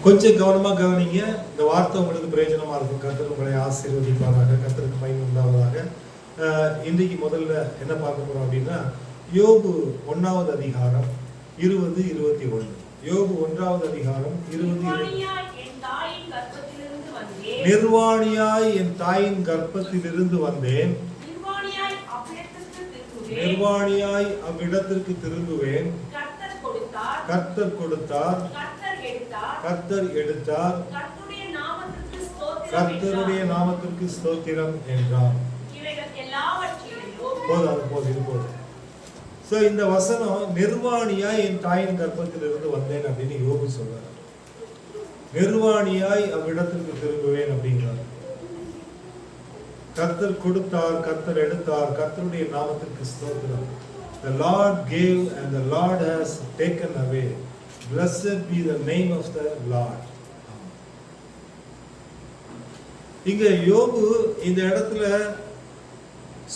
கொஞ்சம் கவனமா கவனிங்க. இந்த வார்த்தை உங்களுக்கு பிரயோஜனமா இருக்கும். கர்த்தர் உங்களை ஆசீர்வதிப்பாராக. கர்த்தருக்கு மகிமை உண்டாவதாக. இன்றைக்கு முதல்ல என்ன பார்க்க போறோம் அப்படின்னா, யோபு 1வது அதிகாரம் 20-21. யோபு 1வது அதிகாரம் 20-21. நிர்வாணியாய் என் தாயின் கர்ப்பத்திலிருந்து வந்தேன், நிர்வாணியாய் அவ்விடத்திற்கு திரும்புவேன். கர்த்தர் கொடுத்தார், கர்த்தர் எடுத்தார், கர்த்தருடைய நாமத்திற்கு ஸ்தோத்திரம் என்றார். போதும். சோ இந்த வசனம், நிர்வாணியாய் என் தாயின் கர்ப்பத்திலிருந்து வந்தேன் அப்படின்னு யோபு சொல்றார். நிர்வாணியாய் அவ்விடத்திற்கு திரும்புவேன் அப்படின்றார். கர்த்தர் கொடுத்தார், கர்த்தர் எடுத்தார், கர்த்தருடைய நாமத்திற்கு ஸ்தோத்திரம். The Lord gave and the Lord has taken away. Blessed be the name of the Lord. இங்க யோபு இந்த இடத்துல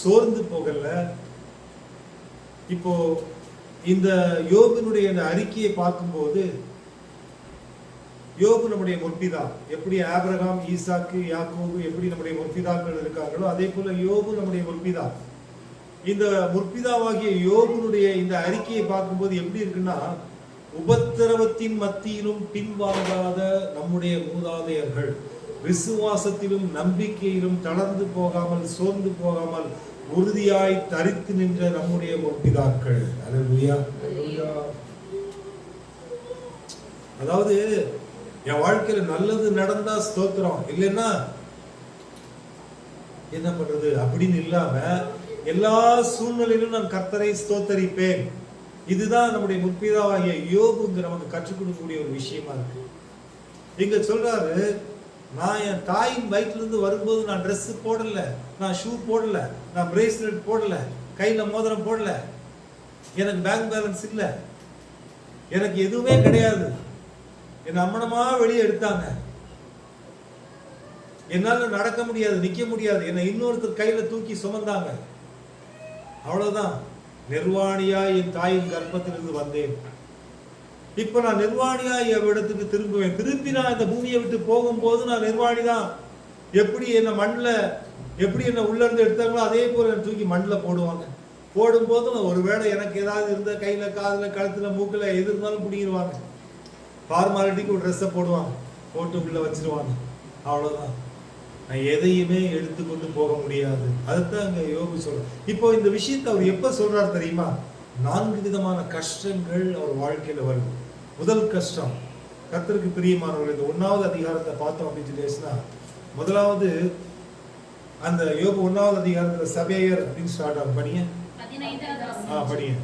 சோர்ந்து போகல. இப்போ இந்த யோபினுடைய இந்த அறிக்கையை பார்க்கும்போது, யோபு நம்முடைய முற்பிதா. எப்படி ஆபிரகாம், ஈசாக்கு, யாக்கோபு எப்படி நம்முடைய முற்பிதாக்கள் இருக்காங்களோ, அதே போல யோபு நம்முடைய முற்பிதா. இந்த முற்பிதாவாகிய யோபுனுடைய இந்த அறிக்கையை பார்க்கும்போது எப்படி இருக்குன்னா, உபத்திரவத்தின் மத்தியிலும் பின்வாங்காத நம்முடைய மூதாதையர்கள், விசுவாசத்திலும் நம்பிக்கையிலும் தளர்ந்து போகாமல் சோர்ந்து போகாமல் உறுதியாய் தரித்து நின்ற நம்முடைய முற்பிதாக்கள். அல்லேலூயா. அதாவது என் வாழ்க்கையில நல்லது நடந்தா ஸ்தோத்திரம், இல்லைன்னா என்ன பண்றது அப்படின்னு இல்லாம எல்லா சூழ்நிலையிலும் நான் கர்த்தரை ஸ்தோத்தரிப்பேன். இதுதான் நம்முடைய முற்பிதாவாகிய யோபு நமக்கு கற்றுக் கொடுக்கக்கூடிய ஒரு விஷயமா இருக்கு. இங்க சொல்றாரு, நான் என் தாயின் வயிற்றிலிருந்து வரும்போது நான் ட்ரெஸ் போடல, நான் ஷூ போடல, நான் பிரேஸ்லெட் போடல, கையில மோதிரம் போடல, எனக்கு பேங்க் பேலன்ஸ் இல்லை, எனக்கு எதுவுமே கிடையாது. என் அம்மனமா வெளியே எடுத்தாங்க. என்னால நடக்க முடியாது, நிக்க முடியாது, என்னை இன்னொருத்தர் கையில தூக்கி சுமந்தாங்க. அவ்வளவுதான். நிர்வாணியா என் தாயின் கர்ப்பத்திலிருந்து வந்தேன். இப்ப நான் நிர்வாணியா இடத்துக்கு திரும்புவேன். திருப்பி நான் இந்த பூமியை விட்டு போகும்போது நான் நிர்வாணி தான். எப்படி என்ன மண்ணில், எப்படி என்ன உள்ள இருந்து எடுத்தாங்களோ அதே போல தூக்கி மண்ணில் போடுவாங்க. போடும்போது ஒருவேளை எனக்கு ஏதாவது இருந்த கையில, காதுல, கழுத்துல, மூக்குல எது இருந்தாலும் பிடிங்கிடுவாங்க. ஃபார்மாலிட்டிக்கு ஒரு ட்ரெஸ்ஸை போடுவாங்க, போட்டு உள்ள வச்சிருவாங்க. அவ்வளவுதான். நான் எதையுமே எடுத்துக்கொண்டு போக முடியாது. அதுதான் அங்க யோபு சொல்ற. இப்போ இந்த விஷயத்தை அவர் எப்ப சொல்றாரு தெரியுமா? 4 விதமான கஷ்டங்கள் அவர் வாழ்க்கையில வருது. முதல் கஷ்டம், கர்த்தருக்கு பிரியமானவர்கள், இந்த 1வது அதிகாரத்தை பார்த்தோம் அப்படின்னு சொல்லிச்சுன்னா, முதலாவது அந்த யோபு 1வது அதிகாரத்துல சபேயர் அப்படின்னு ஸ்டார்ட் ஆகும். படிங்க. படிங்க.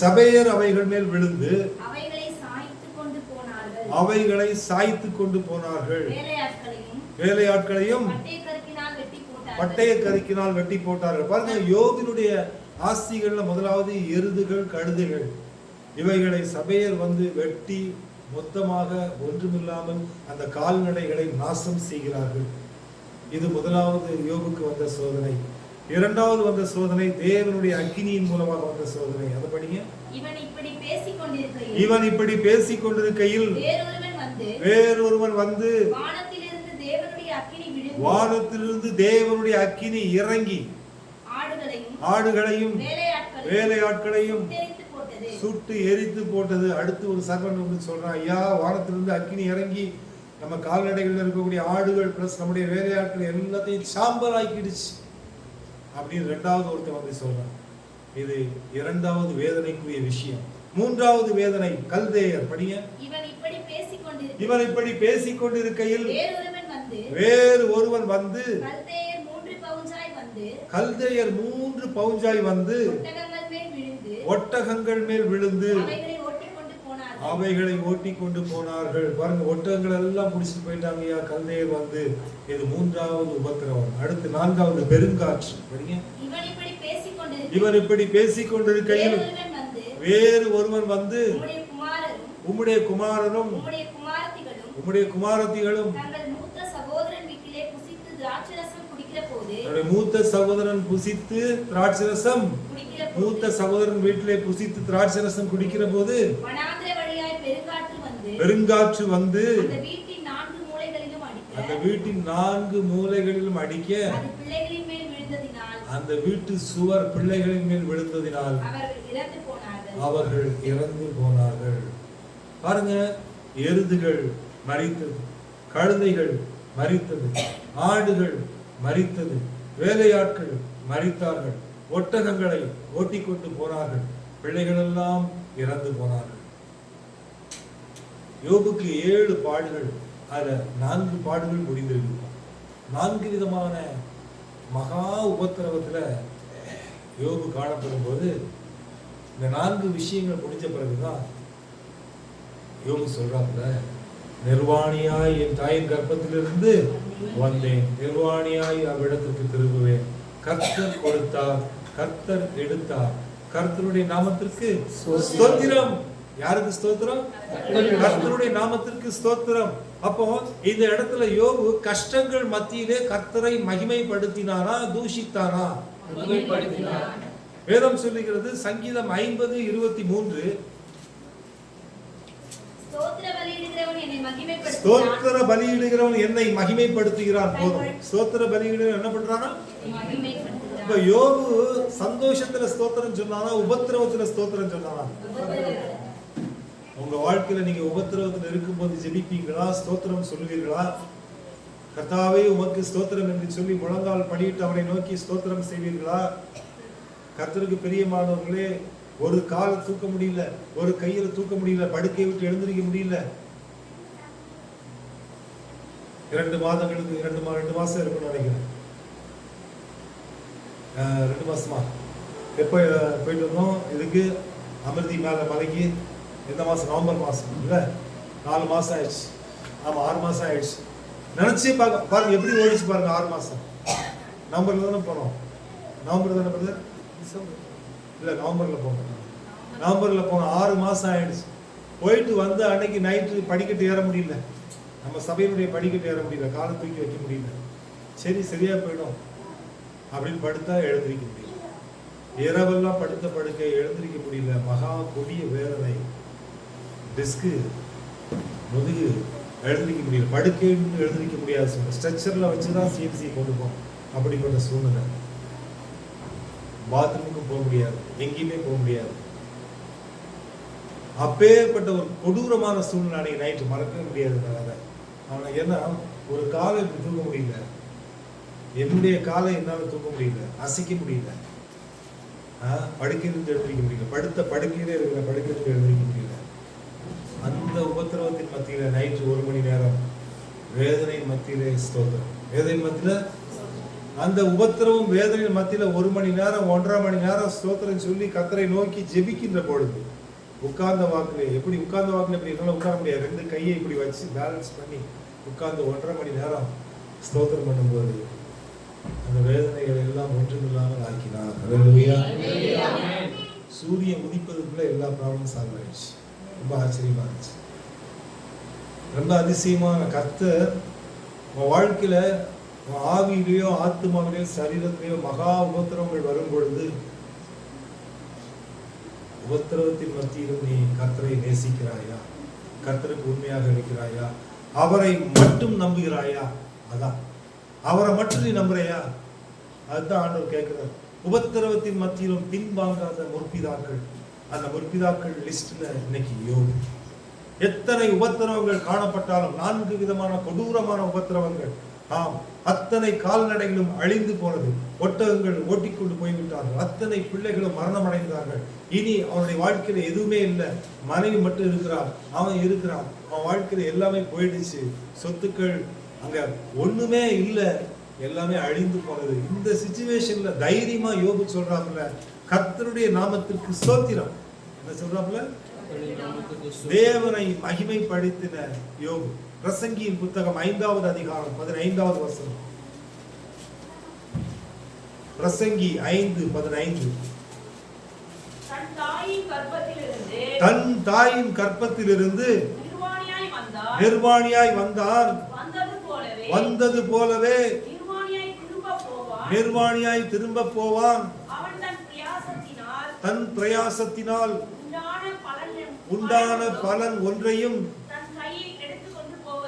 சபேயர் அவைகள் மேல் விழுந்து அவைகளை சாய்த்து கொண்டு போனார்கள். வேலையாட்களையும் பட்டய கருக்கினால் வெட்டி போட்டார்கள். பாருங்க, யோபினுடைய ஆஸ்திகள்ல முதலாவது எருதுகள், கழுதைகள். இவைகளை சபையர் வந்து வெட்டி மொத்தமாக ஒன்றுமில்லாமல் அந்த கால்நடைகளை நாசம் செய்கிறார்கள். இது முதலாவது யோபுக்கு வந்த சோதனை. இரண்டாவது வந்த சோதனை தேவனுடைய அக்கினியின் மூலமாக வந்த சோதனை. அதை படிங்க. இவன் இப்படி பேசிக் கொண்டிருக்கையில் வேறொருவன் வந்து வானத்திலிருந்து தேவனுடைய அக்கினி இறங்கி ஆடுகளையும் வேலையாட்களையும் சுட்டு எரித்து போட்டது. அடுத்து ஒரு சர்வன் வந்து சொல்றான், ஐயா, வானத்திலிருந்து அக்கினி இறங்கி நம்ம கால்நடைகள் இருக்கக்கூடிய ஆடுகள் பிளஸ் நம்முடைய வேலையாட்கள் எல்லாத்தையும் சாம்பல் ஆக்கிடுச்சு அப்படின்னு இரண்டாவது ஒருத்தர் வந்து சொல்றான். இது இரண்டாவது வேதனைக்குரிய விஷயம். மூன்றாவது வேதனை கல்தேயர். படிங்க. இவன் இப்படி பேசிக் கொண்டிருக்கையில் வேறு ஒருவன் வந்து கல்தேயர் 3 பவுஞ்சாய் வந்து ஒட்டகங்கள் மேல் விழுந்து அவைகளை ஓட்டி கொண்டு போனார்கள். பாருங்க, ஒட்டகங்கள் எல்லாம் முடிச்சுட்டு போயிட்டாங்க. கல்தேயர் வந்து. இது மூன்றாவது உபத்திரவம். அடுத்து 4வது பெருங்காற்று. படிங்க. இவன் இப்படி பேசிக் கொண்டிருக்கையில் வேறு ஒருவன் வந்து உம்முடைய குமாரனும் உம்முடைய குமாரத்திகளும் மூத்த சகோதரன் புசித்து திராட்சரசம் மூத்த சகோதரன் வீட்டிலே புசித்து திராட்சரசம் குடிக்கிற போது பெருங்காற்று வந்து அந்த வீட்டின் 4 மூலைகளிலும் அடிக்க அந்த வீட்டு சுவர் பிள்ளைகளின் மேல் விழுந்ததினால் அவர்கள் இறந்து போனார்கள். பாருங்க, எருதுகள் மரித்தது, கழுதைகள் மரித்தது, ஆடுகள் மரித்தது, வேலையாட்கள் மரித்தார்கள், ஒட்டகங்களை ஓட்டிக்கொண்டு போனார்கள், பிள்ளைகள் எல்லாம் இறந்து போனார்கள். யோபுக்கு 7 பாடுகள், அதுல 4 பாடுகள் முடிந்திருக்கு. 4 விதமான மகா உபத்திரவத்துல யோபு காணப்படும் போது இந்த 4 விஷயங்கள் முடிஞ்ச பிறகுதான் யோபு சொல்றாப்புல, நிர்வாணியாய் என் தாயின் கர்ப்பத்திலிருந்து வந்தேன், நிர்வாணியாய் அவ்விடத்திற்கு திரும்புவேன். கர்த்தர் கொடுத்தார், கர்த்தர் எடுத்தார், கர்த்தருடைய நாமத்திற்கு ஸ்தோத்திரம். யாருக்கு ஸ்தோத்திரம்? கர்த்தருடைய நாமத்திற்கு ஸ்தோத்திரம். அப்போ இந்த இடத்துல யோபு கஷ்டங்கள் மத்தியிலே கர்த்தரை மகிமைப்படுத்தினாரா, தூஷித்தாரா? வேதம் சொல்லுகிறது, சங்கீதம் 50:23, ஸ்தோத்திர பலியிடுகிறவன் என்னை மகிமைப்படுத்துகிறான். போதும். ஸ்தோத்திர பலியிடுகிறவன் என்ன பண்றானா? இப்ப யோபு சந்தோஷத்துல ஸ்தோத்திரம் சொன்னானா, உபத்திரவத்துல ஸ்தோத்திரம் சொன்னானா? உங்க வாழ்க்கையில நீங்க உபத்திரவத்துல இருக்கும்போது ஜெபிப்பீங்களா, ஸ்தோத்திரம் சொல்வீர்களா? கர்த்தாவே உமக்கு ஸ்தோத்திரம் என்று சொல்லி முழங்கால் படியிட்டு அவரை நோக்கி ஸ்தோத்திரம் செய்வீர்களா? கர்த்தருக்கு பிரியமானவர்களே, ஒரு காலை தூக்க முடியல, ஒரு கையில தூக்க முடியல, படுக்கையை விட்டு எழுந்திருக்க முடியல, 2 மாதங்களுக்கு 2 மாசம் இருக்குன்னு நினைக்கிறேன். 2 மாசமா எப்போ போயிட்டு வந்தோம் இதுக்கு, அமிர்தி மேல மலைக்கு. எந்த மாசம்? நவம்பர் மாசம் இல்ல, 4 மாசம் ஆயிடுச்சு. ஆமா, 6 மாசம் ஆயிடுச்சு. நினைச்சே பாருங்க எப்படி ஓடிச்சு பாருங்க. 6 மாசம். நவம்பர்ல தானே போனோம். நவம்பர் தானே பிரதர்? இல்ல, நவம்பர்ல போனோம். நவம்பர்ல போனோம். 6 மாசம் ஆயிடுச்சு. போயிட்டு வந்து அன்னைக்கு நைட்டு படிக்கட்டு ஏற முடியல, நம்ம சபையினுடைய படிக்கட்டு ஏற முடியல, காலை தூக்கி வைக்க முடியல. சரி, சரியா போயிடும் அப்படின்னு படுத்தா எழுந்திருக்க முடியல. இரவெல்லாம் படுத்த படுக்கை, எழுந்திருக்க முடியல. மகா கொடிய வேதனை, டிஸ்கு, முதுகு, எழுந்திருக்க முடியல. படுக்கை எழுந்திருக்க முடியாது, சொல்ல ஸ்ட்ரெச்சர்ல வச்சுதான் சிஎம்சி கொண்டு போகும். அப்படிப்பட்ட சூழ்நிலை. பாத்ரூமுக்கும் போக முடியாது, எங்கேயுமே போக முடியாது. அப்பேற்பட்ட ஒரு கொடூரமான சூழ்நிலை அன்னைக்கு நைட்டு மறக்கவே முடியாது. அவனை ஏன்னா ஒரு காலை இப்படி தூக்க முடியல, என்னுடைய காலை என்னால தூக்க முடியல, அசைக்க முடியல, படுக்கையிலிருந்து எழுந்திருக்க முடியல, படுத்த படுக்கையிலே இருக்கிற படுக்கையிலிருந்து எழுந்திருக்க முடியல. அந்த உபத்திரவத்தின் மத்தியில நைட்டு 1 மணி நேரம் வேதனையின் மத்தியிலே ஸ்தோத்திரம். வேதனையின் மத்தியில, அந்த உபத்திரவம் வேதனையின் மத்தியில 1 மணி நேரம் 1.5 மணி நேரம் ஸ்தோத்திரம் சொல்லி கர்த்தரை நோக்கி ஜெபிக்கின்ற பொழுது, உட்கார்ந்த வாக்குல எப்படி உட்கார்ந்த வாக்குல இப்படி என்னால உட்கார முடியாது, 2 கையை இப்படி வச்சு பேலன்ஸ் பண்ணி உட்கார்ந்து 1.5 மணி நேரம் ஸ்தோத்திரம் பண்ணும்போது அந்த வேதனைகள் எல்லாம் ஒன்றுமில்லாமல் ஆக்கினார். ஹல்லேலூயா. சூரியன் உதிப்பதுக்குள்ள எல்லா ப்ராப்ளமும் சால்வ் ஆயிடுச்சு. ரொம்ப ஆச்சரியமா இருந்துச்சு. ரொம்ப அதிசயமான கர்த்தர் உன் வாழ்க்கையில, உன் ஆவியிலேயோ ஆத்மாவிலேயோ சரீரத்திலேயோ மகா உபத்திரவங்கள் வரும் பொழுது, உபத்திரவத்தின் மத்தியிலும் நீ கர்த்தரை நேசிக்கிறாயா, கர்த்தருக்கு உண்மையாக இருக்கிறாயா, அவரை மட்டும் நம்புகிறாயா? அதான், அவரை மட்டும் நீ நம்புறையா? அதுதான் ஆண்டவர் கேட்கிறார். உபத்திரவத்தின் மத்தியிலும் பின்வாங்காத முற்பிதாக்கள், அந்த முற்பிதாக்கள் லிஸ்ட்ல இன்னைக்கு யோபு. எத்தனை உபத்திரவங்கள் காணப்பட்டாலும், 4 விதமான கொடூரமான உபத்திரவங்கள், ஆம், அத்தனை கால்நடைகளும் அழிந்து போனது, ஒட்டகங்கள் ஓட்டிக்கொண்டு போய்விட்டார்கள், அத்தனை பிள்ளைகளும் மரணம் அடைந்தார்கள். இனி அவனுடைய வாழ்க்கையில எதுவுமே இல்லை, மனைவி மட்டும் இருக்கிறான், அவன் இருக்கிறான், அவன் வாழ்க்கையில எல்லாமே போயிடுச்சு, சொத்துக்கள் அங்க ஒண்ணுமே இல்லை, எல்லாமே அழிந்து போனது. இந்த சிச்சுவேஷன்ல தைரியமா யோபு சொல்றாப்புல, கர்த்தருடைய நாமத்திற்கு ஸ்தோத்திரம். என்ன சொல்றாப்புல? தேவனை மகிமைப்படுத்தின யோபு. பிரசங்கியின் புத்தகம் 5வது அதிகாரம் 15வது வசனம். பிரசங்கி 5:15. தன் தாயின் கற்பத்திலிருந்து நிர்வாணியாய் வந்தான், வந்தது போலவே நிர்வாணியாய் திரும்ப போவான். தன் பிரயாசத்தினால் உண்டான பலன் ஒன்றையும்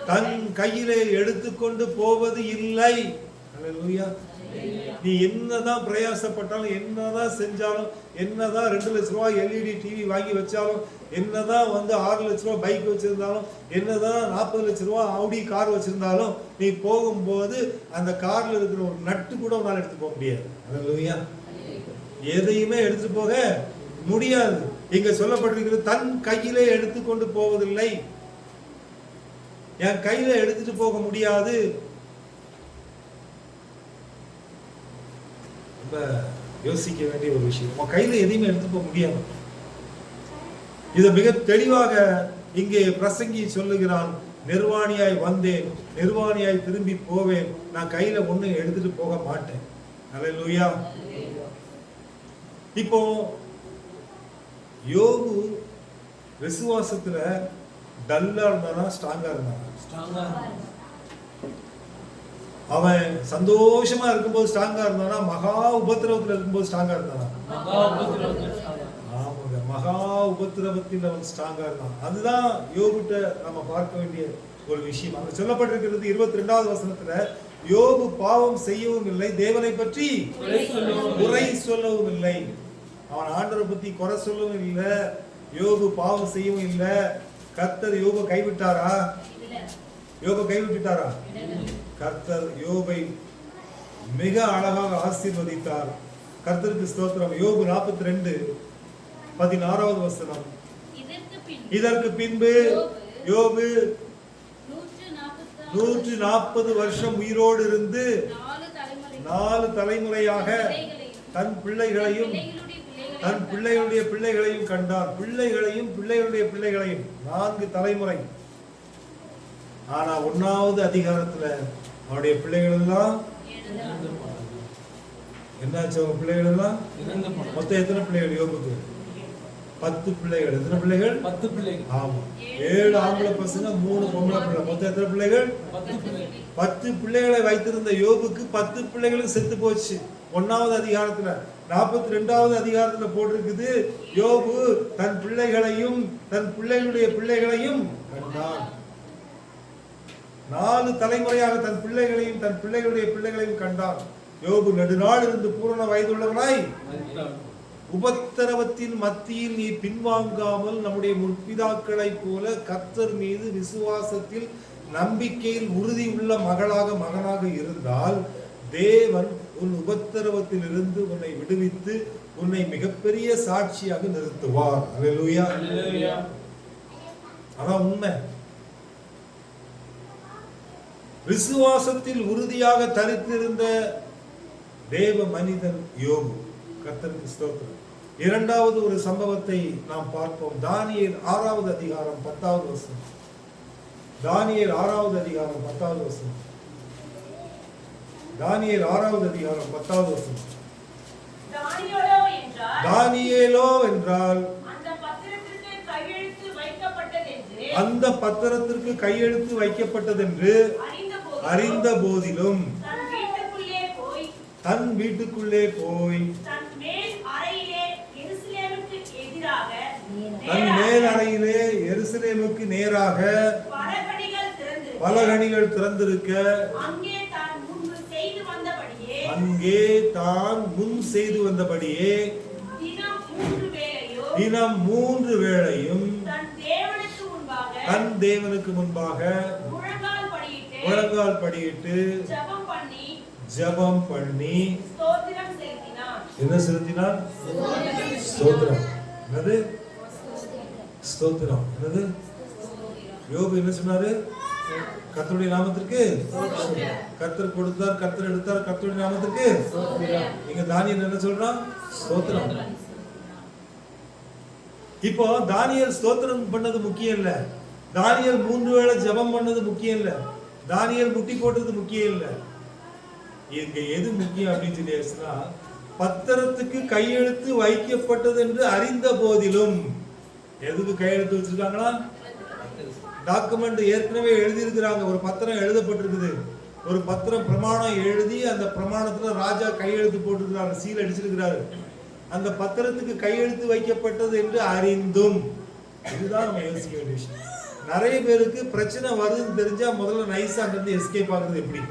தன் கையிலே எடுத்துக்கொண்டு போவது இல்லை. அல்லேலூயா. நீ என்னதான் பிரயாசப்பட்டாலும், என்னதான் செஞ்சாலும், என்னதான் 2 லட்ச ரூபாய் LED டிவி வாங்கி வச்சாலும், என்னதான் 6 லட்ச ரூபாய் பைக் வச்சிருந்தாலும், என்னதான் 40 லட்ச ரூபாய் ஆடி கார் வச்சிருந்தாலும், நீ போகும்போது அந்த கார்ல இருக்கிற ஒரு நட்டு கூட உன்னால எடுத்து போக முடியாது. அல்லேலூயா. எதையுமே எடுத்துட்டு போக முடியாது. இங்க சொல்லப்பட்டிருக்கிறது தன் கையிலே எடுத்துக்கொண்டு போவதில்லை. என் கையில எடுத்துட்டு போக முடியாது. ரொம்ப யோசிக்க வேண்டிய ஒரு விஷயம். உன் கையில எதையுமே எடுத்துட்டு போக முடியாது. இதை மிக தெளிவாக இங்கே பிரசங்கி சொல்லுகிறான். நிர்வாணியாய் வந்தேன், நிர்வாணியாய் திரும்பி போவேன், நான் கையில ஒண்ணு எடுத்துட்டு போக மாட்டேன். அல்லேலூயா. இப்போ யோபு விசுவாசத்துல டல்லா இருந்தானா, ஸ்ட்ராங்கா இருந்தானா? அவன் சந்தோஷமா இருக்கும்போது ஸ்ட்ராங்கா இருந்தானா, மகா உபத்திரவத்துல இருக்கும்போது ஸ்ட்ராங்கா இருந்தானா? ஆமாங்க, மகா உபத்திரவத்தில் அவன் ஸ்ட்ராங்கா இருந்தான். அதுதான் யோபுட்ட நம்ம பார்க்க வேண்டிய ஒரு விஷயம். அங்க சொல்லப்பட்டிருக்கிறது 22வது வசனத்துல, யோபு பாவம் செய்யவும் இல்லை, தேவனை பற்றி குறை சொல்லவும் இல்லை. அவன் ஆண்டவரை பத்தி குறை சொல்லவும் இல்லை, யோபு பாவம் செய்யவும் இல்லை. கர்த்தர் யோபை கைவிட்டாரா? யோபை கைவிட்டாரா? கர்த்தர் யோபை மிக அழகாக ஆசீர்வதித்தார். கர்த்தருக்கு ஸ்தோத்திரம். யோபு 42:16 வசனம். இதற்கு பின்பு யோபு 140 வருஷம் உயிரோடு இருந்து 4 தலைமுறையாக தன் பிள்ளைகளையும் தன் பிள்ளைகளுடைய பிள்ளைகளையும் கண்டார். பிள்ளைகளையும் பிள்ளைகளுடைய பிள்ளைகளையும் 4 தலைமுறை. ஆனா 1வது அதிகாரத்துல அவருடைய பிள்ளைகள் எல்லாம் என்னாச்சு? அவங்க பிள்ளைகள் எல்லாம் மொத்தம் எத்தனை பிள்ளைகள் யோபுக்கு? 10 பிள்ளைகள். எத்தனை பிள்ளைகள்? 10 பிள்ளைகள். ஆமா, 7 ஆம்பளை பசங்க, 3 பொம்பளை பிள்ளை. மொத்தம் எத்தனை பிள்ளைகள்? 10 பிள்ளைகளை வைத்திருந்த யோபுக்கு 10 பிள்ளைகளும் செத்து போச்சு. 1வது அதிகாரத்துல. 42வது அதிகாரத்துல போட்டிருக்குது, யோபு தன் பிள்ளைகளையும் தன் பிள்ளைகளுடைய பிள்ளைகளையும் கண்டான். 4 தலைமுறையாக தன் பிள்ளைகளையும் தன் பிள்ளைகளுடைய பிள்ளைகளையும் கண்டான். யோபு நெடுநாள் இருந்து பூரண வயதுள்ளவனாய் உபத்திரவத்தின் மத்தியில் நீ பின்வாங்காமல் நம்முடைய முற்பிதாக்களைப் போல கர்த்தர் மீது விசுவாசத்தில் நம்பிக்கையில் உறுதி உள்ள மகனாக இருந்தால் தேவன் உன் உபத்திரவத்தில் இருந்து உன்னை விடுவித்து உன்னை மிகப்பெரிய சாட்சியாக நிறுத்துவார். அல்லேலூயா. அதான் உண்மை. விசுவாசத்தில் உறுதியாக தரித்திருந்த தேவ மனிதன் யோபு. கர்த்தருக்கு ஸ்தோத்திரம். 2வது ஒரு சம்பவத்தை நாம் பார்ப்போம். தானியேல் 6வது அதிகாரம் 10வது வசனம். தானியேல் 6வது அதிகாரம் 10வது வசனம். தானியேல் 6வது அதிகாரம் 10வது வசனம். தானியேலோ என்றால் அந்த பத்திரத்திற்கு கையெழுத்து வைக்கப்பட்டதென்று அறிந்த போதிலும் தன் வீட்டுக்குள்ளே போய் தன் மேல் அறையிலே எருசலேமுக்கு நேராக பலகணிகள் திறந்திருக்க அங்கே தான் முன் செய்து வந்தபடியே தினம் 3 வேளையும் தன் தேவனுக்கு முன்பாக முழங்கால் படியிட்டு ஜெபம் பண்ணி என்ன செலுத்தினான்? ஸ்தோத்திரம். என்னது? ஸ்தோத்திரம். என்னது? யோபு என்ன சொன்னாரு? கர்த்தருடைய நாமத்திற்கு கர்த்தர் கொடுத்தார், கர்த்தர் எடுத்தார், கர்த்தருடைய நாமத்திற்கு. இங்க தானியேல் என்ன சொல்றான்? ஸ்தோத்திரம். இப்போ தானியேல் ஸ்தோத்திரம் பண்ணது முக்கியம் இல்ல, தானியேல் 3 வேளை ஜெபம் பண்ணது முக்கியம் இல்ல, தானியேல் முட்டி போட்டது முக்கியம் இல்ல. இங்க எது முக்கியம் அப்படின்னு சொல்லி பத்திரத்துக்கு கையெழுத்து வைக்கப்பட்டது என்று அறிந்த போதிலும். எதுக்கு கையெழுத்து வச்சிருக்காங்களா? டாக்குமெண்ட் ஏற்கனவே எழுதி இருக்கிறாங்க. ஒரு பத்திரம் எழுதப்பட்டிருக்குது. ஒரு பத்திரம் பிரமாணம் எழுதி அந்த பிரமாணத்துல ராஜா கையெழுத்து போட்டிருக்கிறாரு, சீல் அடிச்சிருக்கிறாரு. அந்த பத்திரத்துக்கு கையெழுத்து வைக்கப்பட்டது என்று அறிந்தும் இதுதான் நம்ம யோசிக்க வேண்டிய விஷயம். நிறைய பேருக்கு பிரச்சனை வருதுன்னு தெரிஞ்சா முதல்ல நைஸா இருந்து எஸ்கேப் ஆகுறது எப்படி,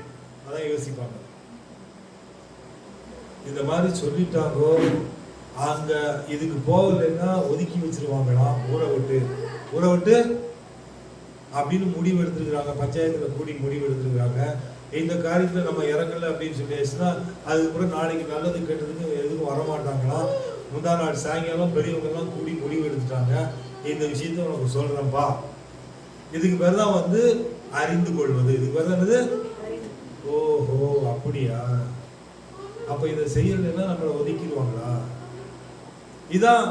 அதான் யோசிப்பாங்க. இந்த மாதிரி சொல்லிட்டாங்கோ, அங்க இதுக்கு போகலைன்னா ஒதுக்கி வச்சிருவாங்களாம், ஊரை விட்டு அப்படின்னு முடிவு எடுத்துருக்காங்க. பஞ்சாயத்துல கூடி முடிவு எடுத்துருக்காங்க. இந்த காரியத்துல நம்ம இறங்கல அப்படின்னு சொல்லியாச்சுன்னா அதுக்கப்புறம் நாளைக்கு நல்லது கெட்டதுக்கு எதுவும் வரமாட்டாங்களாம். முந்தா நாள் சாயங்காலம் பெரியவங்க எல்லாம் கூடி முடிவு எடுத்துட்டாங்க. இந்த விஷயத்த உனக்கு சொல்றேன்ப்பா. இதுக்கு பேர் தான் அறிந்து கொள்வது. இதுக்கு பேர் தான் என்னது? ஓஹோ அப்படியா, அப்ப இதை செய்யலைன்னா நம்மளை ஒதுக்கிடுவாங்களா? இதான்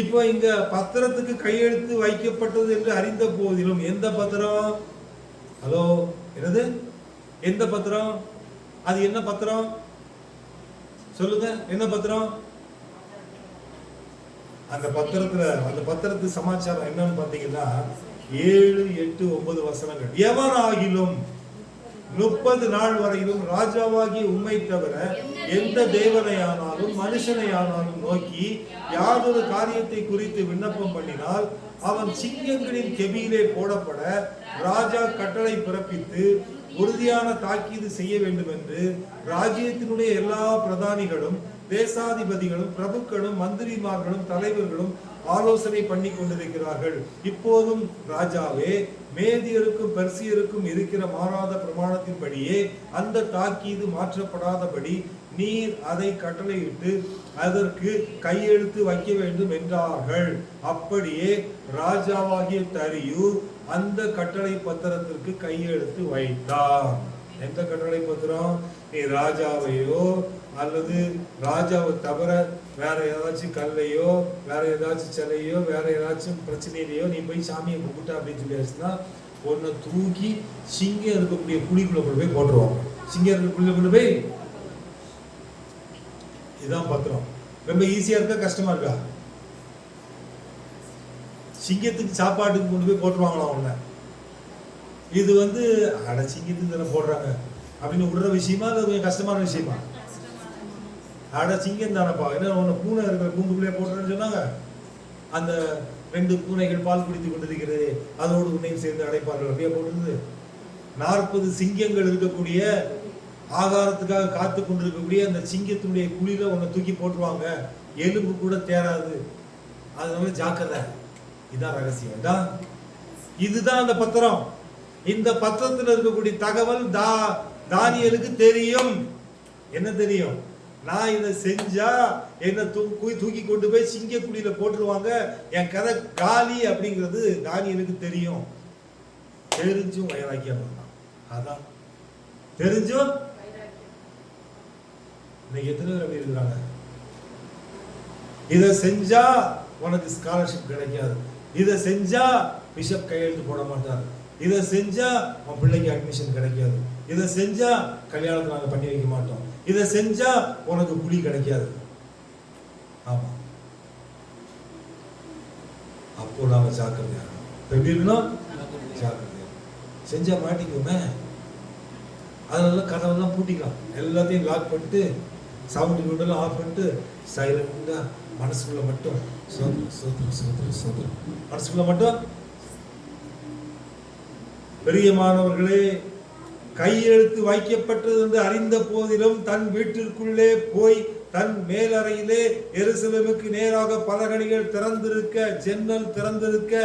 இப்ப இங்க பத்திரத்துக்கு கையெழுத்து வைக்கப்பட்டது என்று அறிந்த போதிலும், எந்த பத்திரம்? ஹலோ, என்னது? எந்த பத்திரம்? அது என்ன பத்திரம் சொல்லுங்க, என்ன பத்திரம்? அந்த பத்திரத்து சமாச்சாரம் என்னன்னு பாத்தீங்கன்னா 7, 8, 9 வசனங்கள். எவனாகிலும் 30 நாள் வரையிலும் ராஜாவாகி உம்மை தவிர எந்த தேவனையானாலும் மனுஷனையானாலும் நோக்கி யாதொரு காரியத்தை குறித்து விண்ணப்பம் பண்ணினால் அவன் சிங்கங்களின் கெபியிலே போடப்பட ராஜா கட்டளை பிறப்பித்து உறுதியான தாக்கீது செய்ய வேண்டும் என்று ராஜ்யத்தினுடைய எல்லா பிரதானிகளும் தேசாதிபதிகளும் பிரபுக்களும் மந்திரிமார்களும் தலைவர்களும் ஆலோசனை பண்ணி கொண்டிருக்கிறார்கள். இப்போதும் ராஜாவே, மேதியருக்கும் பெர்சியருக்கும் இருக்கிற மாறாத பிரமாணத்தின்படியே அந்த தாக்கீது மாற்றப்படாதபடி நீர் அதை கட்டளையிட்டு அதற்கு கையெழுத்து வைக்க வேண்டும் என்றார்கள். அப்படியே ராஜாவாகிய தரியு அந்த கட்டளை பத்திரத்திற்கு கையெழுத்து வைத்தார். எந்த கட்டளை பத்திரம்? நீ ராஜாவையோ அல்லது ராஜாவை தவிர வேற ஏதாச்சும் கல்லையோ வேற ஏதாச்சும் சிலையோ வேற ஏதாச்சும் பிரச்சனையிலையோ நீ போய் சாமியை கும்பிட்ட அப்படின்னு சொல்லியாச்சுன்னா ஒன்னை தூக்கி சிங்கம் இருக்கக்கூடிய குழிக்குள்ள கொண்டு போய் போட்டுருவாங்க. சிங்கம் இருக்க குழிக்குள்ள கொண்டு போய், இதுதான் பத்திரம். ரொம்ப ஈஸியா இருக்கா கஷ்டமா இருக்கா? சிங்கத்துக்கு சாப்பாட்டுக்கு கொண்டு போய் போட்டுருவாங்களாம் உன்னை. இது அட சிங்கத்துக்கு தானே போடுறாங்க அப்படின்னு விடுற விஷயமா அது கொஞ்சம் கஷ்டமான விஷயமா? அட சிங்கம் தானப்பா, ஏன்னா உன்னை பூனை இருக்கிற கூண்டுக்குள்ளே போட்டுறேன்னு சொன்னாங்க. அந்த 2 பூனைகள் பால் குடித்து கொண்டிருக்கிறது, அதோடு உன்னையும் சேர்ந்து அடைப்பார்கள் அப்படியே போட்டுருது. 40 சிங்கங்கள் இருக்கக்கூடிய ஆகாரத்துக்காக காத்து கொண்டிருக்கக்கூடிய அந்த சிங்கத்தினுடைய குழியில உன்னை தூக்கி போட்டுருவாங்க, எலும்பு கூட தேராது, அதனால ஜாக்கிரதை. இதுதான் ரகசியம். இதுதான் அந்த பத்திரம். இந்த பத்திரத்தில் இருக்கக்கூடிய தகவல் தானியேலுக்கு தெரியும். என்ன தெரியும்? நான் இதை செஞ்சா என்ன தூக்கி கொண்டு போய் சிங்க குழியில போட்டுருவாங்க, என் கதை காலி அப்படிங்கிறது தானியேலுக்கு தெரியும். தெரிஞ்சும் வைராக்கியம் பண்ணலாம். அதான் தெரிஞ்சும். இன்னைக்கு எத்தனை பேர் அப்படி இருக்கிறாங்க? இதை செஞ்சா உனக்கு ஸ்காலர்ஷிப் கிடைக்காது, இதை செஞ்சா பிஷப் கையெழுத்து போட மாட்டார், இதை செஞ்சா உன் பிள்ளைக்கு அட்மிஷன் கிடைக்காது, இதை செஞ்சா கல்யாணத்தை நாங்கள் பண்ணி வைக்க மாட்டோம், இதை செஞ்சா உனக்கு புலி கிடைக்காது. ஆமா, அப்போ நாம ஜாக்கிரதையா எப்படி இருக்கணும்? ஜாக்கிரதையா செஞ்சா மாட்டிக்குமே. அதனால கதவெல்லாம் பூட்டிக்கலாம், எல்லாத்தையும் லாக் பண்ணிட்டு சவுண்ட் கிவுண்டெல்லாம் ஆஃப் பண்ணிட்டு சைலண்டா மனசுக்குள்ள மட்டும் மனசுக்குள்ள மட்டும். பிரியமானவர்களே, கையெழுத்து வைக்கப்பட்டது என்று அறிந்த போதிலும் தன் வீட்டிற்குள்ளே போய் தன் மேலறையிலே எருசலேமுக்கு நேராக பலகணிகள் திறந்திருக்க, ஜன்னல் திறந்திருக்க,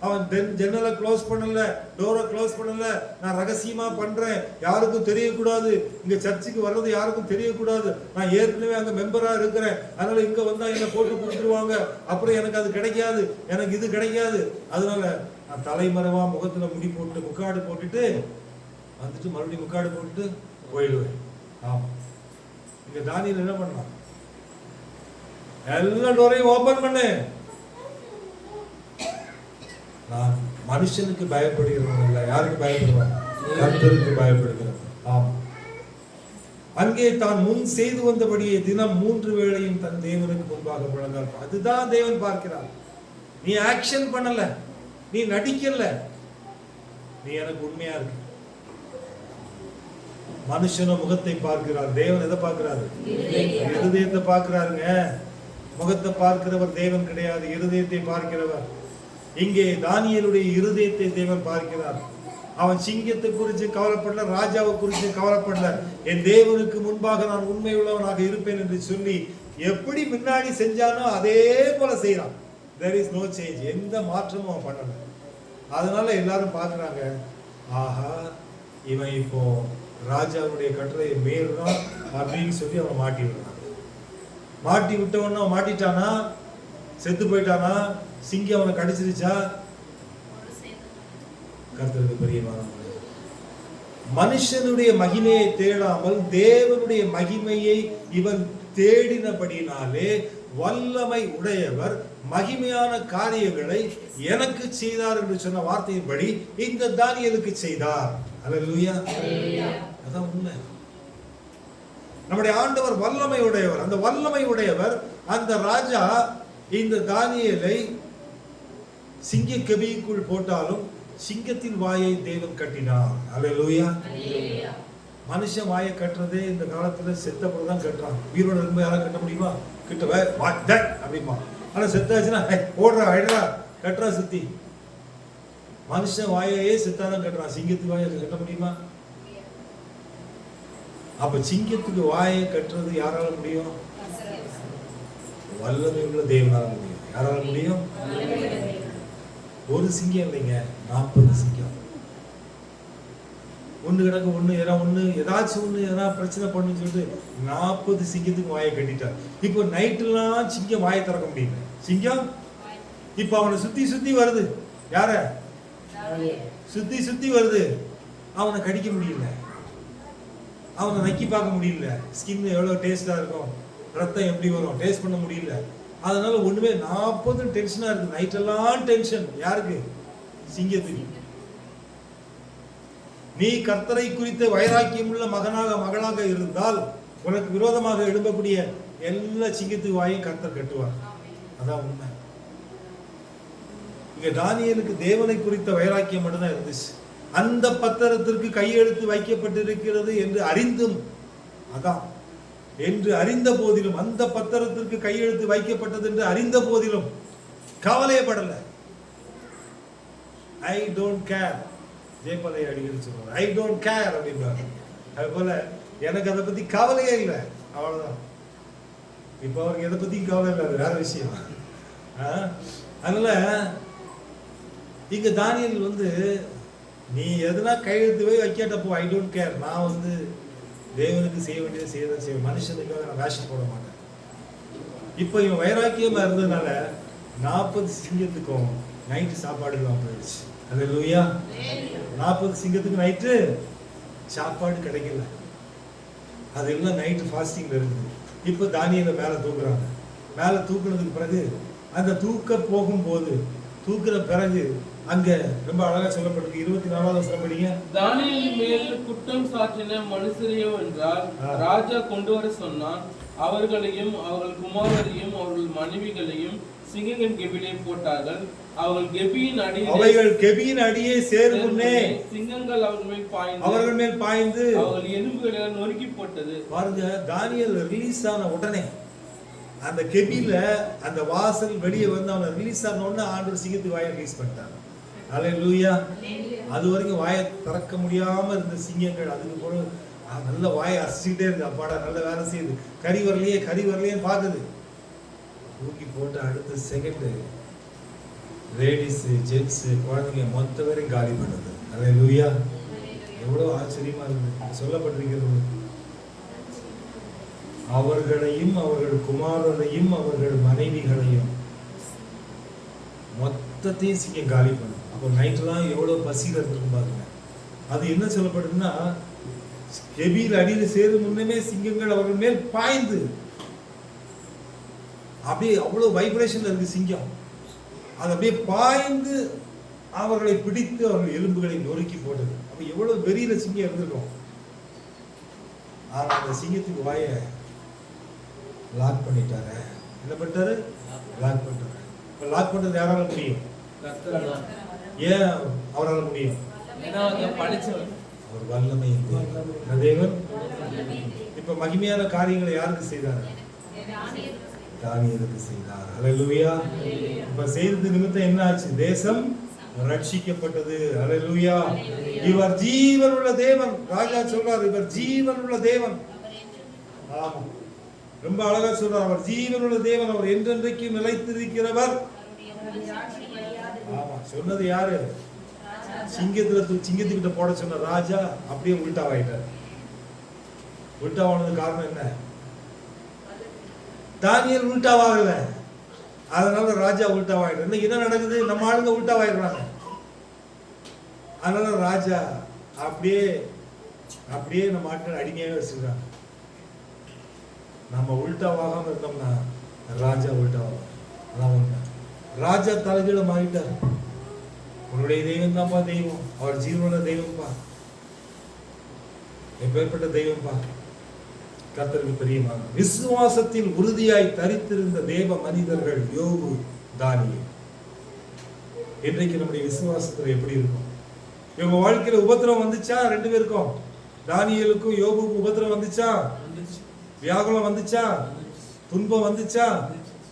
அவன் ஜன்னலை க்ளோஸ் பண்ணல, டோரை க்ளோஸ் பண்ணல, நான் ரகசியமா பண்றேன், யாருக்கும் தெரியக்கூடாது, இங்க சர்ச்சுக்கு வர்றது யாருக்கும் தெரியக்கூடாது, நான் ஏற்கனவே அங்க மெம்பரா இருக்கிறேன், அதனால இங்க வந்தா என்ன போட்டு கொடுத்துருவாங்க, அப்புறம் எனக்கு அது கிடைக்காது, எனக்கு இது கிடைக்காது, அதனால நான் தலைமறைவா முகத்துல முடி போட்டு முக்காடு போட்டுட்டு வந்துட்டு மறுபடியும் முக்காடு போட்டு போயிடுவேன். ஆமா, இங்க தானியேல் என்ன பண்ணான்? எல்லா டோரையும் ஓபன் பண்ணு. நான் மனுஷனுக்கு பயப்படுகிறவன் இல்லை, யாருக்கு பயப்படுவேன்? கர்த்தருக்கு பயப்படுகிறேன். ஆமா, அங்கே தான் முன் செய்து வந்தபடியே தினம் 3 வேளையும் தன் தேவனுக்கு முன்பாக முழங்கால். அதுதான் தேவன் பார்க்கிறார். நீ ஆக்ஷன் பண்ணல, நீ நடிக்கல, நீ எனக்கு உண்மையா இருக்கு. மனுஷன முகத்தை பார்க்கிறார், தேவன் எதை பார்க்கிறாரு? இருதயத்தை பார்க்கிறாருங்க. முகத்தை பார்க்கிறவர் தேவன் கிடையாது, இருதயத்தை பார்க்கிறவர். இங்கே தானியேலுடைய இருதயத்தை தேவன் பார்க்கிறார். அவன் சிங்கத்தை குறித்து கவலைப்படல, ராஜாவை குறித்து கவலைப்படல. என் தேவனுக்கு முன்பாக நான் உண்மை உள்ளவனாக இருப்பேன் என்று சொல்லி எப்படி முன்னாடி செஞ்சானோ அதே போல செய்யறான். there is no change. எந்த மாற்றமும் அவன் பண்ணல. அதனால எல்லாரும் பார்க்குறாங்க, ஆஹா இவன் இப்போ ராஜாவுடைய கட்டளையை மீறுறான் அப்படின்னு சொல்லி அவனை மாட்டி விடுறான். மாட்டி விட்டவன அவன் மாட்டிட்டானா, செத்து போயிட்டானா, சிங்கம் அவனை கடிச்சிருச்சா? கர்த்தருக்கு பிரியமான மனுஷனுடைய மகிமையை தேடாமல் தேவனுடைய மகிமையை இவன் தேடினபடினாலே வல்லமை உடையவர் மகிமையான காரியங்களை எனக்கு செய்தார் என்று சொன்ன வார்த்தையின்படி இந்த தானியேலுக்கு செய்தார். அல்லேலூயா. அதான் உண்மை. நம்முடைய ஆண்டவர் வல்லமை உடையவர். அந்த வல்லமை உடையவர் அந்த ராஜா இந்த தானியேலை சிங்க கெபிக்குள் போட்டாலும் சிங்கத்தின் வாயை தேவன் கட்டினார். அல்லேலூயா. மனுஷன் வாயை கட்டுறதே இந்த காலத்துல செத்தப்பட தான் கட்டுறான். உயிரோட இருக்கும்போது யாரும் கட்ட முடியுமா? கிட்ட அப்படிமா. ஆனா செத்தாச்சுன்னா ஓடுறா அழுறா கட்டுறா சுத்தி. மனுஷன் வாயையே செத்தாதான் கட்டுறான். சிங்கத்துக்கு வாயை கட்ட முடியுமா? அப்ப சிங்கத்துக்கு வாயை கட்டுறது யாரால முடியும்? வல்லமை உள்ள தேவனால முடியும். யாரால முடியும்? ஒரு சிங்கம் இல்லைங்க, 40 சிங்கம். ஒண்ணு கிடக்கு ஒண்ணு ஏதாச்சும் ஒண்ணு ஏதாவது பிரச்சனை பண்ணுன்னு சொல்லிட்டு 40 சிங்கத்துக்கு வாயை கட்டிட்டார். இப்போ நைட்டுலாம் சிங்கம் வாயை திறக்க முடியல. சிங்கம் இப்ப அவனை சுத்தி சுத்தி வருது. யார சுத்தி சுத்தி வருது. அவனை கடிக்க முடியல, அவனை நக்கி பார்க்க முடியல. ஸ்கின் எவ்வளவு டேஸ்டா இருக்கும், ரத்தம் எப்படி வரும் டேஸ்ட் பண்ண முடியல. அதனால ஒண்ணுமே 40 டென்ஷனா இருக்கு. நைட்டெல்லாம் டென்ஷன். யாருக்கு? சிங்கத்துக்கு. நீ கர்த்தரை குறித்த வைராக்கியம் உள்ள மகளாக இருந்தால் உனக்கு விரோதமாக எழும்பக்கூடிய எல்லா சிங்கத்துக்கு வாயும் கர்த்தர் கட்டுவார். அதான் உண்மை. இங்க தானியேலுக்கு தேவனை குறித்த வைராக்கியம் மட்டும்தான் இருந்துச்சு. அந்த பத்திரத்திற்கு கையெழுத்து வைக்கப்பட்டிருக்கிறது என்று அறிந்தும், அதான் என்று அறிந்த போதிலும், அந்த பத்திரத்திற்கு கையெழுத்து வைக்கப்பட்டது என்று அறிந்த போதிலும் கவலையப்படல. I don't care. ஜெயபாலை அடிக்கடி சொல்லுவாங்க, ஐ டோன்ட் கேர் அப்படின்றாங்க. அது போல எனக்கு அதை பத்தி கவலையே இல்லை, அவ்வளவுதான். இப்போ அவருக்கு எதை பத்தி கவலை இல்லை, அது வேற விஷயம். அதனால இங்க தானியேல் நீ எதுனா கையெழுத்து போய் வைக்காட்டப்போ ஐ டோன்ட் கேர். நான் தேவனுக்கு செய்ய வேண்டியதை செய்வேன். மனுஷனுக்காக நான் வேஷம் போட மாட்டேன். இப்போ இவன் வைராக்கியமா இருந்ததுனால 40 சிங்கத்துக்கும் நைட்டு சாப்பாடு இல்லாமல் போயிடுச்சு. அல்லேலூயா. 40 சிங்கத்துக்கு நைட்டு சாப்பாடு கிடைக்கல. அதெல்லாம் நைட்டு ஃபாஸ்டிங்ல இருக்குது. இப்போ தானியேலை மேலே தூக்குறாங்க. மேலே தூக்குனதுக்கு பிறகு அந்த தூக்க போகும்போது தூக்குற பிறகு அங்க ரொம்ப அழகா சொல்லப்பட்டிருக்கு. 24வது வசனம் படிங்க. தானியேல் மேல் குற்றம் சாட்டின மனுஷரையோ என்றால் ராஜா கொண்டு வர சொன்னான். அவர்களையும் அவர்கள் குமாரரையும் அவர்கள் மனைவிகளையும் சிங்கங்களின் கெபியிலே போட்டார்கள். அவர்கள் கெபியின் அடியே சேரும் முன்னே சிங்கங்கள் அவர்கள் மேல் பாய்ந்து அவர்கள் எலும்புகளை நொறுக்கி போட்டது. பாருங்க, தானியேல் ரிலீஸ் ஆன உடனே அந்த கெபில அந்த வாசல் வெளியே அவனை ரிலீஸ் ஆன உடனே ஆண்டவர் சிங்கத்துக்கு வாயை ரிலீஸ் பண்ணிட்டாங்க. அல்லேலூயா. அது வரைக்கும் வாயை திறக்க முடியாம இருந்த சிங்கங்கள் அதுக்கு போல நல்ல வாயை அசைச்சிக்கிட்டே இருக்கு. அப்பாடா நல்ல வேலை செய்யுது, கறி வரலையே பாக்குது. தூக்கி போட்டு அடுத்த செகண்ட் லேடிஸ் ஜென்ட்ஸ் குழந்தைங்க மொத்த பேரையும் காலி பண்ணுது. அல்லேலூயா. எவ்வளவு ஆச்சரியமா இருக்கு சொல்லப்பட்டிருக்கிறது. அவர்களையும் அவர்கள் குமாரரையும் அவர்கள் மனைவிகளையும் மொத்தத்தையும் சிங்கம் காலி பண்ணும். அப்போ நைட்லாம் எவ்வளவு பசியில் இருந்திருக்கும் பாருங்க. அது என்ன சொல்லப்படுதுன்னா, கெபியில் அடியில் சேரும் முன்னமே சிங்கங்கள் அவர்கள் மேல் பாய்ந்து அப்படியே அவ்வளவு வைப்ரேஷன்ல இருக்கு சிங்கம். அது அப்படியே பாய்ந்து அவர்களை பிடித்து அவர்கள் எலும்புகளை நொறுக்கி போட்டது. அப்ப எவ்வளவு வெறியில சிங்கம் இருந்திருக்கும். ஆனா அந்த சிங்கத்துக்கு வாய லாக் பண்ணிட்டாரு. என்ன பண்ணிட்டாரு? லாக் பண்ணிட்டாரு. இப்ப லாக் பண்றது யாரால முடியும்? ஏன் அவரால் முடியும்? அவர் வல்லமை தேவன். இப்ப மகிமையான காரியங்களை யாருக்கு செய்தாரு? தானியேலுக்கு செய்தார். ஹல்லேலூயா. இப்ப செய்தது நிமித்தம் என்ன ஆச்சு? தேசம் ரட்சிக்கப்பட்டது. ஹல்லேலூயா. இவர் ஜீவனுள்ள தேவன். ராஜா சொல்றார், இவர் ஜீவனுள்ள தேவன். ஆமா, ரொம்ப அழகா சொல்றார், அவர் ஜீவனுள்ள தேவன், அவர் என்றென்றைக்கு நிலைத்திருக்கிறவர். ஆமா, சொன்னது யாரு? சிங்கத்துக்கிட்ட போட சொன்ன ராஜா அப்படியே உல்டாவாயிட்டார். உல்டாவானது காரணம் என்ன? தானியேல் உல்டாவாகல, அதனால ராஜா உல்டாவாயிட்டார். இன்னைக்கு என்ன நடக்குது? நம்ம ஆளுங்க உல்டாவாயிடுறாங்க. அதனால ராஜா அப்படியே நம்ம ஆட்கள் அடிமையாக வச்சிருக்காங்க. நம்ம உல்டாவாகாம இருந்தோம்னா ராஜா உல்டாவாகும். அதான் உண்மை. ராஜா தலைகீழ மாறிட்டார். உன்னுடைய தெய்வம் தான்ப்பா தெய்வம், அவர் ஜீவனுள்ள தெய்வம்பா, எப்பேற்பட்ட தெய்வம்பா, கர்த்தருக்கு பிரியமாக. விசுவாசத்தில் உறுதியாய் தரித்திருந்த தேவ மனிதர்கள் யோபு, தானியேல். இன்றைக்கு நம்முடைய விசுவாசத்துல எப்படி இருக்கும்? இவங்க வாழ்க்கையில உபத்திரம் வந்துச்சா? ரெண்டு பேருக்கும், தானியேலுக்கும் யோபுக்கும் உபத்திரம் வந்துச்சா? வியாகுலம் வந்துச்சா? துன்பம் வந்துச்சா?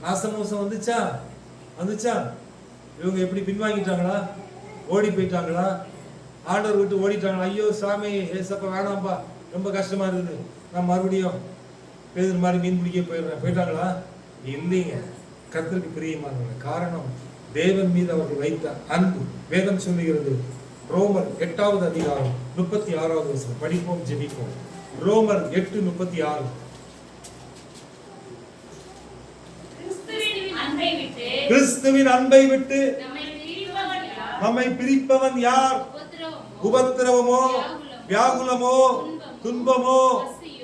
நாசமோசம் வந்துச்சா? இவங்க எப்படி பின்வாங்கிட்டாங்களா? ஓடி போயிட்டாங்களா? ஆண்டவர் விட்டு ஓடிட்டாங்களா? ஐயோ சாமி, ஏசப்பா வேணாம்பா, ரொம்ப கஷ்டமா இருக்குது, நான் மறுபடியும் பேதர் மாதிரி மீன் பிடிக்க போயிட்டாங்களா? இல்லைங்க. கர்த்தருக்கு பிரியமானவங்க. காரணம், தேவன் மீது அவர்கள் வைத்த அன்பு. வேதம் சொல்லுகிறது, ரோமர் 8வது அதிகாரம் 36வது வசனம். படிப்போம், ஜெபிப்போம். ரோமர் 8:36. கிறிஸ்துவின் அன்பை விட்டு நம்மை பிரிப்பவன் யார்? உபத்திரவமோ, வியாகுலமோ, துன்பமோ,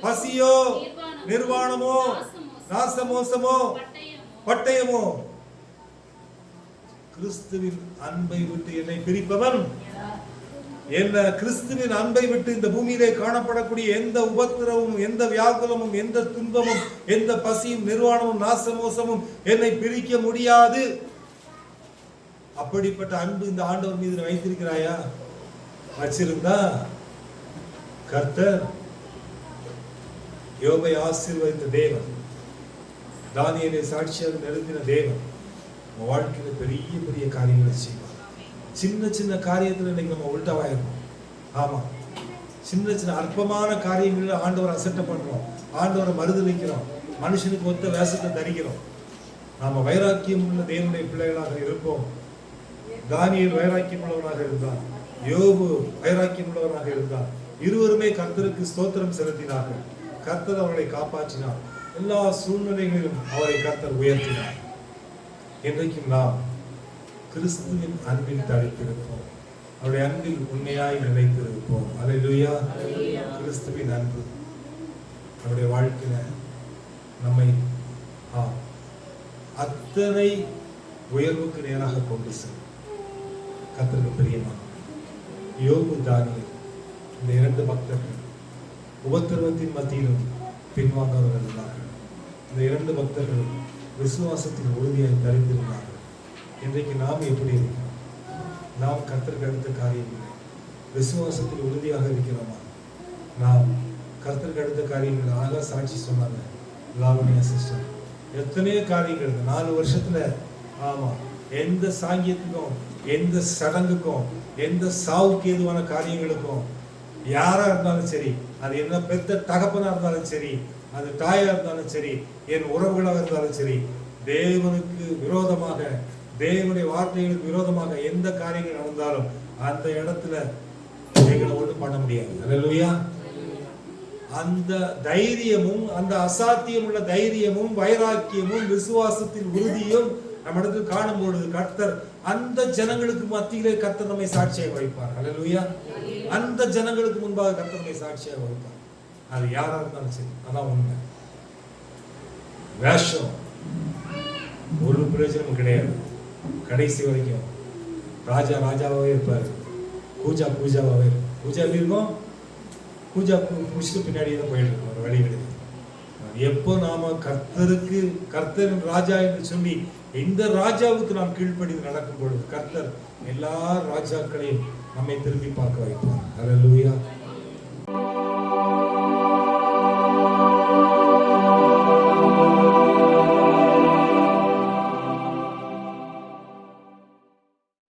பசியோ, நிர்வாணமோ, நாசமோசமோ, பட்டயமோ? கிறிஸ்துவின் அன்பை விட்டு என்னை பிரிப்பவன் என்ன? கிறிஸ்துவின் அன்பை விட்டு இந்த பூமியிலே காணப்படக்கூடிய எந்த உபத்திரமும், எந்த வியாகுலமும், எந்த துன்பமும், எந்த பசியும், நிர்வாணமும், நாசமோசமும் என்னை பிரிக்க முடியாது. அப்படிப்பட்ட அன்பு இந்த ஆண்டவர் மீது வைத்திருக்கிறாயா? வச்சிருந்தா கர்த்தர் யோபை ஆசீர்வதித்த தேவன், தானியேலை சாட்சியாக நிறுத்தின தேவன் நம்ம வாழ்க்கையில பெரிய பெரிய காரியங்களை செய்வார். சின்ன சின்ன காரியத்துல இன்னைக்கு நம்ம உல்டாவாயிருக்கோம். ஆமா, சின்ன சின்ன அற்பமான காரியங்களில் ஆண்டவரை அசட்டை பண்றோம், ஆண்டவரை மறுதலிக்கிறோம், மனுஷனுக்கு ஒத்த வேஷத்தை தரிக்கிறோம். நாம வைராக்கியம் உள்ள தேவனுடைய பிள்ளைகளாக இருப்போம். தானியேல் வைராக்கியம் உள்ளவனாக இருந்தார், யோபு வைராக்கியம் உள்ளவனாக இருந்தார். இருவருமே கர்த்தருக்கு ஸ்தோத்திரம் செலுத்தினார்கள். கர்த்தர் அவர்களை காப்பாற்றினார். எல்லா சூழ்நிலைகளிலும் அவரை கர்த்தர் உயர்த்தினார். இன்றைக்கும் நாம் கிறிஸ்துவின் அன்பில் தரித்திருப்போம், அவருடைய அன்பில் உண்மையாய் நிலைத்திருப்போம். அல்லேலூயா. கிறிஸ்துவின் அன்பு நம்முடைய வாழ்க்கையில நம்மை அத்தனை உயர்வுக்கு நேராக கொண்டு செல்லும். கர்த்தருக்கு பிரியமான யோபு, தானியேல், இந்த இரண்டு பக்தர்கள் உபத்திரவத்தின் மத்தியிலும் பின்வாங்காதவர்கள் இருந்தார்கள். இந்த இரண்டு பக்தர்கள் விசுவாசத்தில் உறுதியாய் தரித்திருந்தார்கள். இன்றைக்கு நாம் எப்படி இருக்கிறோம்? நாம் கர்த்தருக்கு அடுத்த காரியங்களை விசுவாசத்தில் உறுதியாக இருக்கிறோமா? நாம் கர்த்தருக்கு அடுத்த காரியங்கள் அழகா சாட்சி சொன்னாங்க லாவணியா சிஸ்டர். எத்தனையோ காரியங்கள் 4 வருஷத்துல, ஆமா, எந்த சாங்கியத்துக்கும், எந்த சடங்குக்கும், எந்த சாவுக்கு ஏதுவான காரியங்களுக்கும் யாரா இருந்தாலும் சரி, அது என்ன பெத்த தகப்பனா இருந்தாலும் சரி, அது தாயா இருந்தாலும் சரி, என் உறவுகளாக இருந்தாலும் சரி, தேவனுக்கு விரோதமாக, தேவனுடைய வார்த்தைகளுக்கு விரோதமாக எந்த காரியங்கள் நடந்தாலும் அந்த இடத்துல எங்களை ஒன்றும் பண்ண முடியாது. அல்லேலூயா. அந்த தைரியமும், அந்த அசாத்தியம் உள்ள தைரியமும், வைராக்கியமும், விசுவாசத்தின் உறுதியும் நம்ம இடத்தில் காணும் பொழுது கர்த்தர் அந்த ஜனங்களுக்கு மத்தியிலே கர்த்தர் நம்மை சாட்சியாக வைப்பார். அல்லேலூயா. அந்த ஜனங்களுக்கு முன்பாக கர்த்தர் நம்மை சாட்சியாக வைப்பார். அது யாரா இருந்தாலும் சரி. அதான் உண்மை. வேஷம் ஒரு பிரயோஜனமும் கிடையாது. கடைசி வரைக்கும் ராஜா ராஜாவாகவே இருப்பார், பூஜா பூஜாவாகவே இருக்கும். பூஜா எப்படி இருக்கும்? பூஜா முடிச்சுட்டு பின்னாடியே தான் போயிட்டு இருக்கும், வழி கிடையாது. எப்போ நாம கர்த்தருக்கு, கர்த்தரின் ராஜா என்று சொல்லி இந்த ராஜாவுக்கு நாம் கீழ்ப்படிந்து நடக்கும் பொழுது கர்த்தர் எல்லா ராஜாக்களையும் நம்மை திரும்பி பார்க்க வைப்பார். அல்லேலூயா.